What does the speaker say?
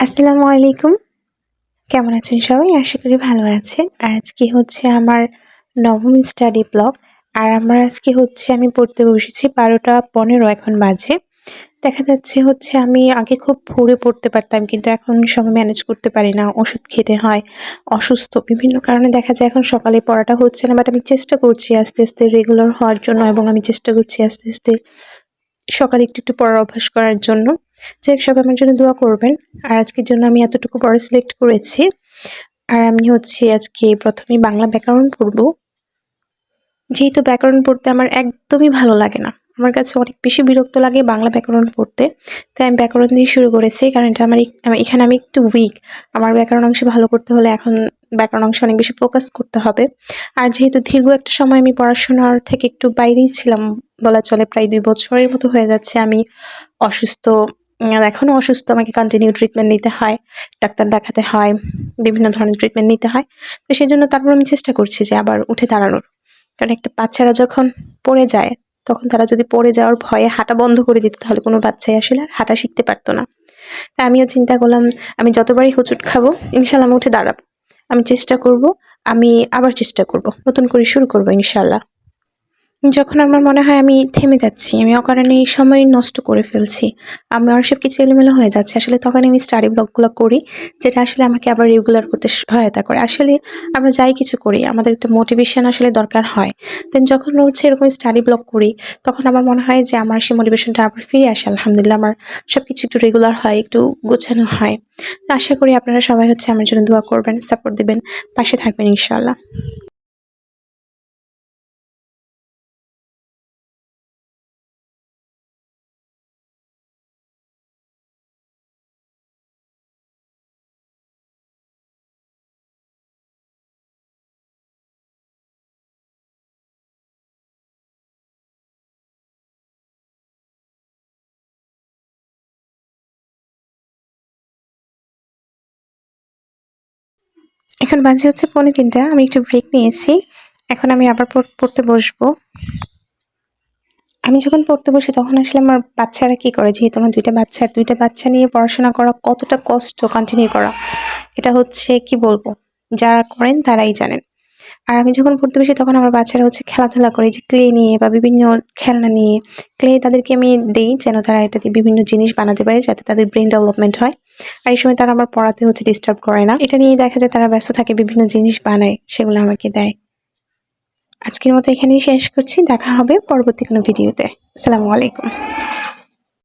আসসালামু আলাইকুম। কেমন আছেন সবাই? আশা করি ভালো আছেন। আর আজকে হচ্ছে আমার নবম স্টাডি ব্লগ। আর আমার আজকে হচ্ছে আমি পড়তে বসেছি ১২টা ১৫ এখন বাজে। দেখা যাচ্ছে হচ্ছে আমি আগে খুব ভোরে পড়তে পারতাম, কিন্তু এখন সময় ম্যানেজ করতে পারি না। ওষুধ খেতে হয়, অসুস্থ বিভিন্ন কারণে দেখা যায় এখন সকালে পড়াটা হচ্ছে না। বাট আমি চেষ্টা করছি আস্তে, আস্তে রেগুলার হওয়ার জন্য, এবং আমি চেষ্টা করছি আস্তে, আস্তে সকালে একটু পড়ার অভ্যাস করার জন্য। যাই হোক, সবাই আমার জন্য দোয়া করবেন। আর আজকের জন্য আমি এতটুকু পড়া সিলেক্ট করেছি। আর আমি হচ্ছে আজকে ১ম এই বাংলা ব্যাকরণ পড়ব। যেহেতু ব্যাকরণ পড়তে আমার একদমই ভালো লাগে না। আমার কাছে অনেক বেশি বিরক্ত লাগে বাংলা ব্যাকরণ পড়তে। তাই আমি ব্যাকরণ দিয়ে শুরু করেছি। কারণ এটা এখানে আমি একটু উইক। আমার ব্যাকরণ অংশ ভালো করতে হলে এখন ব্যাকরণ অংশে অনেক বেশি ফোকাস করতে হবে। আর যেহেতু দীর্ঘ একটা সময় আমি পড়াশোনার থেকে একটু বাইরেই ছিলাম বলা চলে, প্রায় ২ বছরের মতো হয়ে যাচ্ছে আমি অসুস্থ। এখনো অসুস্থ, আমাকে কন্টিনিউ ট্রিটমেন্ট নিতে হয়, ডাক্তার দেখাতে হয়, বিভিন্ন ধরনের ট্রিটমেন্ট নিতে হয়। তো সেজন্য তারপর আমি চেষ্টা করছি যে আবার উঠে দাঁড়ানোর। কারণ একটা বাচ্চারা যখন পড়ে যায়, তখন তারা যদি পড়ে যাওয়ার ভয়ে হাঁটা বন্ধ করে দিত, তাহলে কোনো বাচ্চাই আসলে আর হাঁটা শিখতে পারতো না। তাই আমিও চিন্তা করলাম, আমি যতবারই হোঁচট খাবো ইনশাআল্লাহ আমি উঠে দাঁড়াবো। আমি চেষ্টা করব, আমি আবার চেষ্টা করব। নতুন করে শুরু করব ইনশাআল্লাহ। যখন আমার মনে হয় আমি থেমে যাচ্ছি, আমি অকারণে সময় নষ্ট করে ফেলছি, আমার সবকিছু এলোমেলো হয়ে যাচ্ছে, আসলে তখন আমি স্টাডি ব্লগগুলো করি, যেটা আসলে আমাকে আবার রেগুলার করতে সহায়তা করে। আসলে আমরা যাই কিছু করি, আমাদের একটা মোটিভেশন আসলে দরকার হয়। দেন যখন হচ্ছে এরকম স্টাডি ব্লগ করি, তখন আমার মনে হয় যে আমার সেই মোটিভেশনটা আবার ফিরে আসে। আলহামদুলিল্লাহ, আমার সবকিছু একটু রেগুলার হয়, একটু গোছানো হয়। তো আশা করি আপনারা সবাই হচ্ছে আমার জন্য দোয়া করবেন, সাপোর্ট দিবেন, পাশে থাকবেন ইনশাআল্লাহ। এখন বাজে হচ্ছে ২:৩০। আমি একটু ব্রেক নিয়েছি। এখন আমি আবার পড়তে বসবো। আমি যখন পড়তে বসি তখন আসলে আমার বাচ্চারা কি করে, যেহেতু আমার ২ টা বাচ্চা, আর ২ টা বাচ্চা নিয়ে পড়াশোনা করা কতটা কষ্ট কন্টিনিউ করা। এটা হচ্ছে কি বলবো, যারা করেন তারাই জানেন। আর আমি যখন পড়তে বসি তখন আমার বাচ্চারা হচ্ছে খেলাধুলা করে, যে ক্লে নিয়ে বা বিভিন্ন খেলনা নিয়ে। ক্লে তাদেরকে আমি দেই যেন তারা এটা দিয়ে বিভিন্ন জিনিস বানাতে পারে, যাতে তাদের ব্রেইন ডেভেলপমেন্ট হয়। আর এই সময় তারা আমার পড়াতে হচ্ছে ডিস্টার্ব করে না। এটা নিয়েই দেখা যায় তারা ব্যস্ত থাকে, বিভিন্ন জিনিস বানায়, সেগুলো আমাকে দেয়। আজকের মতো এখানেই শেষ করছি। দেখা হবে পরবর্তী কোনো ভিডিওতে। আসসালামু আলাইকুম।